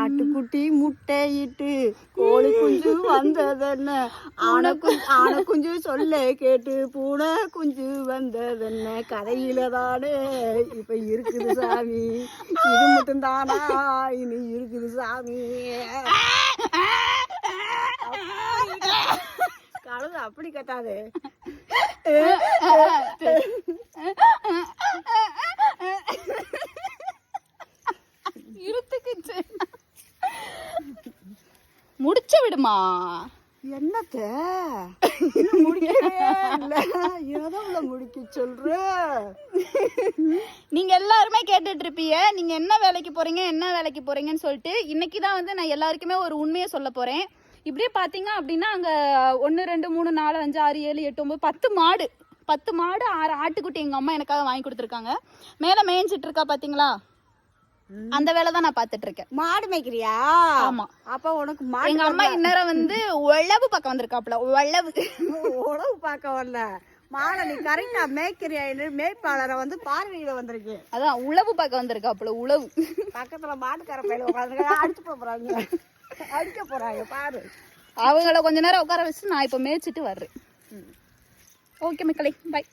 ஆட்டுக்குட்டி முட்டையிட்டு கோழி குஞ்சு வந்ததென்ன, ஆனை குஞ்சு சொல்ல கேட்டு பூனை குஞ்சு வந்ததென்ன, கதையில தானே இப்ப இருக்குது சாமி, இது மட்டும் தானா இனி இருக்குது சாமி. கழுது அப்படி கத்தாது. இருத்துக்குச்சு. முடிச்சு விடுமா. என்னத்த முடிக்கவே இல்லை, ஏதோ முடிக்க சொல்ற. நீங்க எல்லாருமே கேட்டுட்டு இருப்பீங்க நீங்க என்ன வேலைக்கு போறீங்கன்னு சொல்லிட்டு. இன்னைக்கு தான் வந்து நான் எல்லாருக்குமே ஒரு உண்மையை சொல்ல போறேன். இப்படியே பாத்தீங்க அப்படின்னா அங்க 1 2 3 4 5 6 7 8 9 10 மாடு 6 ஆட்டுக்குட்டி எங்க அம்மா எனக்காக வாங்கி கொடுத்துருக்காங்க. மேல மேய்ஞ்சிட்டு இருக்கா பாத்தீங்களா, அந்த வேலை தான் நான் பாத்துட்டு இருக்கேன். மாடு மேய்க்கிறியா? ஆமா. அப்ப உனக்கு மாடு. எங்க அம்மா இந்நேரம் வந்து உழவு பக்கம் வந்திருக்காப்ல. உழவு பார்க்க வரல, மாடை நீ கரெக்டா மேய்க்கிறியா? மேய்ப்பாளரை வந்து பார்வையிட வந்திருக்கு. அதான் உழவு பார்க்க வந்திருக்காப்ல. உழவு பக்கத்துல மாட்டுக்கார பையில உட்காந்து அடிச்சு போறாங்க, அடிக்க போறாங்க பாரு. அவங்கள கொஞ்ச நேரம் உட்கார வச்சு நான் இப்ப மேய்ச்சிட்டு வர்றேன். ஓகே மக்களே, பை.